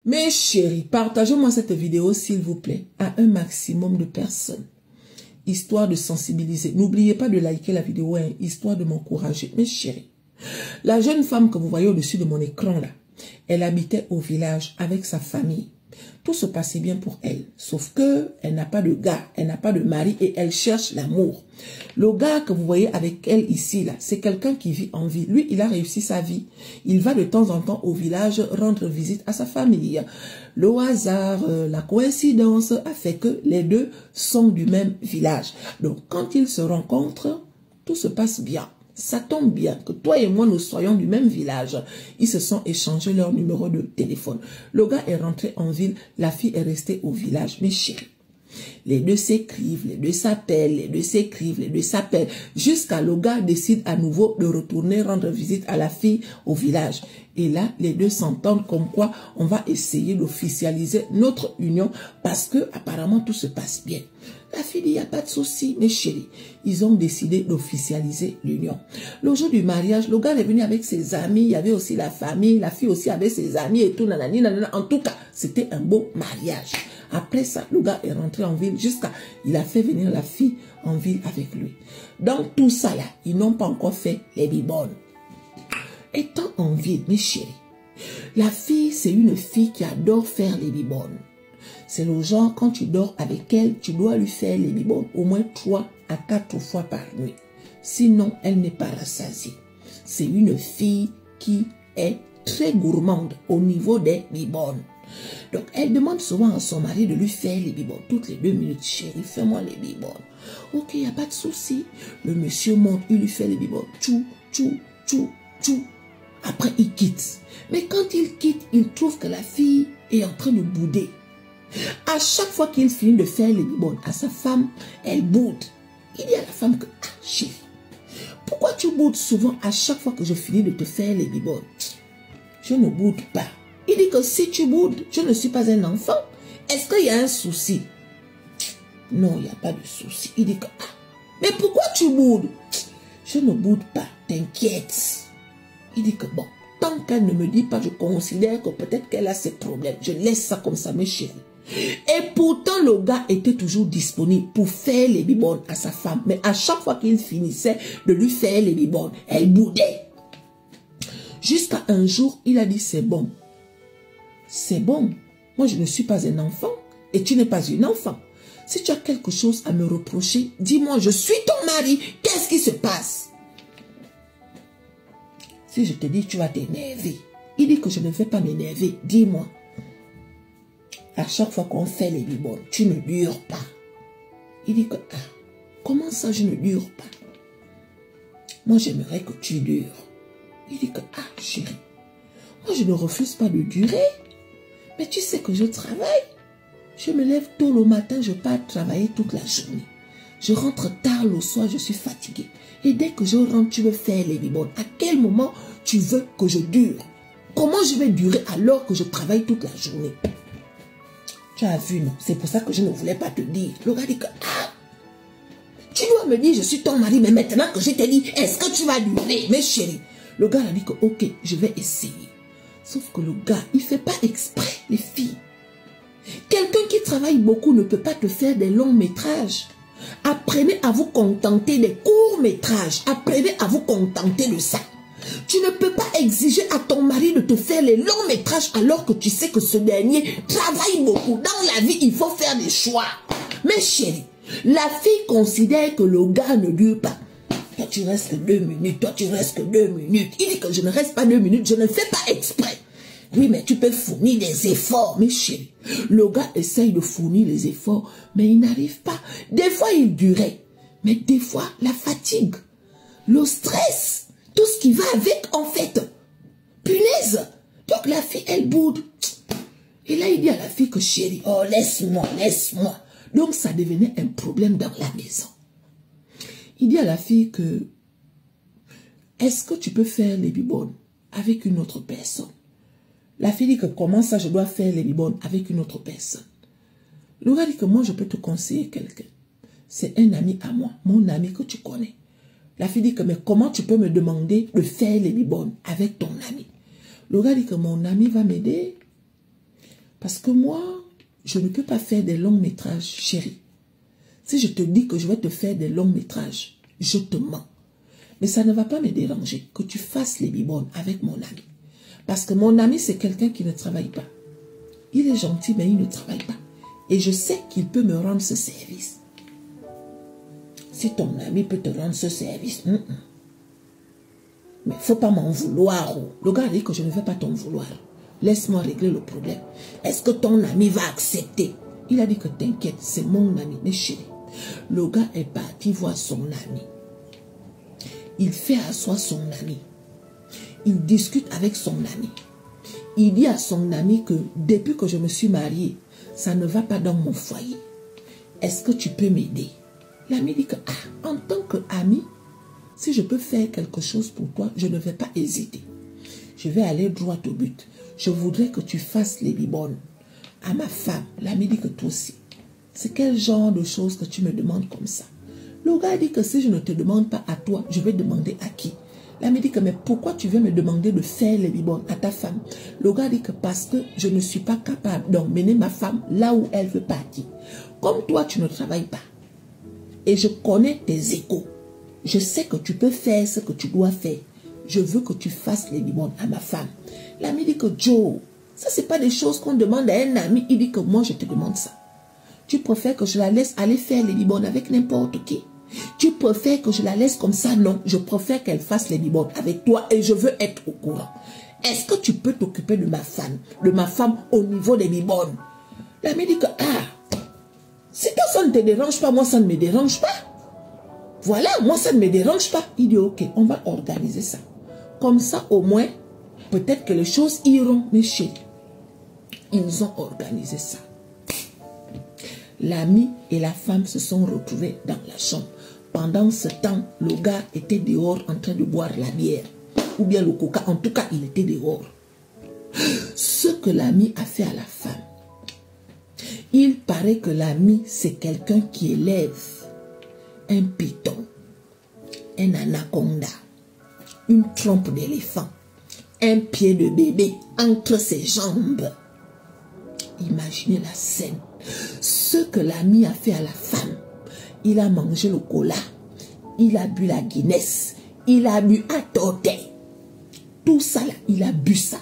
Mes chéris, partagez-moi cette vidéo s'il vous plaît à un maximum de personnes. Histoire de sensibiliser. N'oubliez pas de liker la vidéo, hein, histoire de m'encourager. Mes chéris, la jeune femme que vous voyez au-dessus de mon écran là, elle habitait au village avec sa famille. Tout se passait bien pour elle, sauf que elle n'a pas de gars, elle n'a pas de mari et elle cherche l'amour. Le gars que vous voyez avec elle ici, là, c'est quelqu'un qui vit en ville. Lui, il a réussi sa vie. Il va de temps en temps au village rendre visite à sa famille. Le hasard, la coïncidence a fait que les deux sont du même village. Donc, quand ils se rencontrent, tout se passe bien. Ça tombe bien que toi et moi, nous soyons du même village. Ils se sont échangés leur numéro de téléphone. Le gars est rentré en ville, la fille est restée au village. Mes chéris, les deux s'écrivent, les deux s'appellent, les deux s'écrivent, les deux s'appellent. Jusqu'à le gars décide à nouveau de retourner rendre visite à la fille au village. Et là, les deux s'entendent comme quoi on va essayer d'officialiser notre union parce que apparemment tout se passe bien. La fille dit, il n'y a pas de souci, mes chéris. Ils ont décidé d'officialiser l'union. Le jour du mariage, le gars est venu avec ses amis, il y avait aussi la famille, la fille aussi avait ses amis et tout, nanani, nanana. En tout cas, c'était un beau mariage. Après ça, le gars est rentré en ville jusqu'à... Il a fait venir la fille en ville avec lui. Dans tout ça là, ils n'ont pas encore fait les bibones. Étant en ville, mes chéris, la fille, c'est une fille qui adore faire les bibones. C'est le genre, quand tu dors avec elle, tu dois lui faire les bibones au moins 3 à 4 fois par nuit. Sinon, elle n'est pas rassasiée. C'est une fille qui est très gourmande au niveau des bibones. Donc, elle demande souvent à son mari de lui faire les bibones. Toutes les 2 minutes, chérie, fais-moi les bibones. Ok, il n'y a pas de souci. Le monsieur monte, il lui fait les bibones. Tchou, tchou, tchou, tchou. Après, il quitte. Mais quand il quitte, il trouve que la fille est en train de bouder. À chaque fois qu'il finit de faire les bibones à sa femme, elle boude. Il dit à la femme que, ah chérie, pourquoi tu boudes souvent à chaque fois que je finis de te faire les bibones? Je ne boude pas. Il dit que si tu boudes, je ne suis pas un enfant. Est-ce qu'il y a un souci? Non, il n'y a pas de souci. Il dit que, ah, mais pourquoi tu boudes? Je ne boude pas, t'inquiète. Il dit que bon, tant qu'elle ne me dit pas, je considère que peut-être qu'elle a ses problèmes. Je laisse ça comme ça, mes chéris. Et pourtant, le gars était toujours disponible pour faire les bibones à sa femme. Mais à chaque fois qu'il finissait de lui faire les bibones, elle boudait. Jusqu'à un jour, il a dit, c'est bon. C'est bon. Moi, je ne suis pas un enfant et tu n'es pas une enfant. Si tu as quelque chose à me reprocher, dis-moi, je suis ton mari. Qu'est-ce qui se passe? Si je te dis, tu vas t'énerver. Il dit que je ne vais pas m'énerver. Dis-moi. À chaque fois qu'on fait les bibones, tu ne dures pas. Il dit que, ah, comment ça je ne dure pas? Moi, j'aimerais que tu dures. Il dit que, ah, chérie, moi, je ne refuse pas de durer. Mais tu sais que je travaille. Je me lève tôt le matin, je pars travailler toute la journée. Je rentre tard le soir, je suis fatiguée. Et dès que je rentre, tu veux faire les bibones. À quel moment tu veux que je dure? Comment je vais durer alors que je travaille toute la journée? Tu as vu, non? C'est pour ça que je ne voulais pas te dire. Le gars dit que, ah, tu dois me dire, je suis ton mari, mais maintenant que je t'ai dit, est-ce que tu vas durer? Mais chérie, le gars a dit que, ok, je vais essayer. Sauf que le gars, il ne fait pas exprès, les filles. Quelqu'un qui travaille beaucoup ne peut pas te faire des longs métrages. Apprenez à vous contenter des courts métrages. Apprenez à vous contenter de ça. Tu ne peux pas exiger à ton mari de te faire les longs métrages alors que tu sais que ce dernier travaille beaucoup. Dans la vie, il faut faire des choix. Mais chérie, la fille considère que le gars ne dure pas. Toi, tu restes 2 minutes. Toi, tu restes 2 minutes. Il dit que je ne reste pas 2 minutes. Je ne fais pas exprès. Oui, mais tu peux fournir des efforts, mais chérie. Le gars essaye de fournir les efforts, mais il n'arrive pas. Des fois, il durait. Mais des fois, la fatigue, le stress, tout ce qui va avec, en fait. Punaise. Donc, la fille, elle boude. Et là, il dit à la fille que chérie, oh, laisse-moi, laisse-moi. Donc, ça devenait un problème dans la maison. Il dit à la fille que, est-ce que tu peux faire les bibones avec une autre personne? La fille dit que comment ça je dois faire les bibones avec une autre personne? Le gars dit que moi je peux te conseiller quelqu'un. C'est un ami à moi, mon ami que tu connais. La fille dit que mais comment tu peux me demander de faire les bibones avec ton ami? Le gars dit que mon ami va m'aider. Parce que moi, je ne peux pas faire des longs métrages, chérie. Si je te dis que je vais te faire des longs métrages, je te mens. Mais ça ne va pas me déranger que tu fasses les bibonnes avec mon ami. Parce que mon ami, c'est quelqu'un qui ne travaille pas. Il est gentil, mais il ne travaille pas. Et je sais qu'il peut me rendre ce service. Si ton ami peut te rendre ce service, mais il ne faut pas m'en vouloir. Le gars dit que je ne vais pas t'en vouloir. Laisse-moi régler le problème. Est-ce que ton ami va accepter? Il a dit que t'inquiète, c'est mon ami. Mais chérie, le gars est parti voir son ami. Il fait asseoir son ami. Il discute avec son ami. Il dit à son ami que depuis que je me suis mariée, ça ne va pas dans mon foyer. Est-ce que tu peux m'aider? L'ami dit que, en tant qu'ami, si je peux faire quelque chose pour toi, je ne vais pas hésiter. Je vais aller droit au but. Je voudrais que tu fasses les bibonnes à ma femme. L'ami dit que toi aussi. C'est quel genre de choses que tu me demandes comme ça? Le gars dit que si je ne te demande pas à toi, je vais demander à qui? L'ami dit que, mais pourquoi tu veux me demander de faire les bibonnes à ta femme? Le gars dit que parce que je ne suis pas capable d'emmener ma femme là où elle veut partir. Comme toi, tu ne travailles pas. Et je connais tes échos. Je sais que tu peux faire ce que tu dois faire. Je veux que tu fasses les bibonnes à ma femme. L'ami dit que Joe, ça c'est pas des choses qu'on demande à un ami. Il dit que moi je te demande ça. Tu préfères que je la laisse aller faire les bibonnes avec n'importe qui? Tu préfères que je la laisse comme ça? Non, je préfère qu'elle fasse les bibonnes avec toi et je veux être au courant. Est-ce que tu peux t'occuper de ma femme au niveau des bibonnes? L'ami dit que, si toi ça ne te dérange pas, moi ça ne me dérange pas. Voilà, moi ça ne me dérange pas. Il dit ok, on va organiser ça. Comme ça au moins, peut-être que les choses iront. Mais chérie, ils ont organisé ça. L'ami et la femme se sont retrouvés dans la chambre. Pendant ce temps, le gars était dehors en train de boire la bière. Ou bien le coca, en tout cas il était dehors. Ce que l'ami a fait à la femme, il paraît que l'ami, c'est quelqu'un qui élève un python, un anaconda, une trompe d'éléphant, un pied de bébé entre ses jambes. Imaginez la scène. Ce que l'ami a fait à la femme, il a mangé le cola, il a bu la Guinness, il a bu à tortue. Tout ça là, il a bu ça.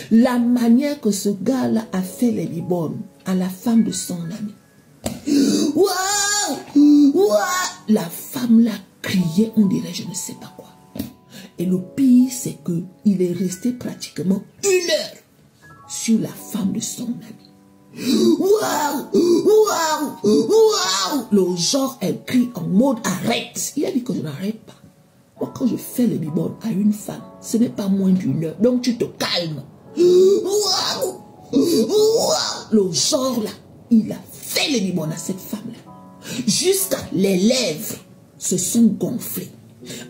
La manière que ce gars-là a fait les bibonnes à la femme de son ami. Waouh! Waouh! La femme l'a crié, on dirait je ne sais pas quoi. Et le pire, c'est qu'il est resté pratiquement 1 heure sur la femme de son ami. Waouh! Waouh! Waouh! Le genre, elle crie en mode arrête. Il a dit que je n'arrête pas. Moi, quand je fais les bibonnes à une femme, ce n'est pas moins d'1 heure. Donc, tu te calmes. Waouh! Waouh! Le genre, là, il a fait les bibonnes à cette femme-là. Jusqu'à les lèvres se sont gonflées.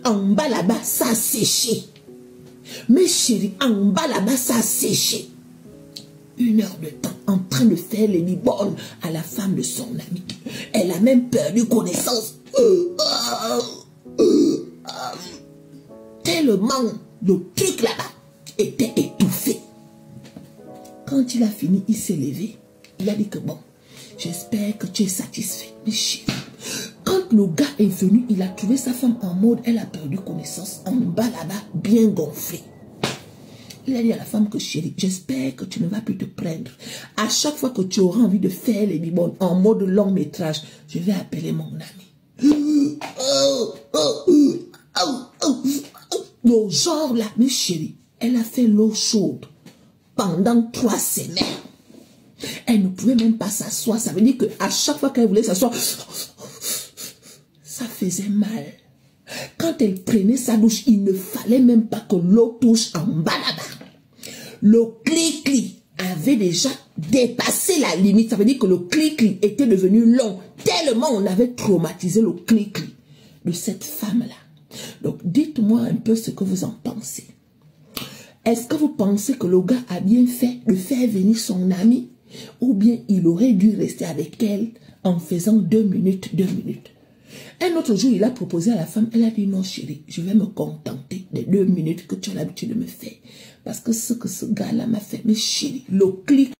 En bas, là-bas, ça a séché. Mais chérie, en bas, là-bas, ça a séché. 1 heure de temps en train de faire les bibonnes à la femme de son ami. Elle a même perdu connaissance. Tellement le truc là-bas était étouffé. Quand il a fini, il s'est levé. Il a dit que bon, j'espère que tu es satisfait. Mais chérie, quand le gars est venu, il a trouvé sa femme en mode, elle a perdu connaissance. En bas là-bas, bien gonflée. Il a dit à la femme que chérie, j'espère que tu ne vas plus te prendre. À chaque fois que tu auras envie de faire les bibonnes en mode long métrage, je vais appeler mon ami. Le genre là, mais chérie, elle a fait l'eau chaude pendant 3 semaines. Elle ne pouvait même pas s'asseoir. Ça veut dire qu'à chaque fois qu'elle voulait s'asseoir, ça faisait mal. Quand elle prenait sa douche, il ne fallait même pas que l'eau touche en bas là-bas. Le cli-cli avait déjà dépassé la limite. Ça veut dire que le cli-cli était devenu long. Tellement on avait traumatisé le cli-cli de cette femme-là. Donc dites-moi un peu ce que vous en pensez. Est-ce que vous pensez que le gars a bien fait de faire venir son ami? Ou bien il aurait dû rester avec elle en faisant 2 minutes, 2 minutes? Un autre jour, il a proposé à la femme, elle a dit non chérie, je vais me contenter des 2 minutes que tu as l'habitude de me faire. Parce que ce que ce gars-là m'a fait, mais chérie, le clic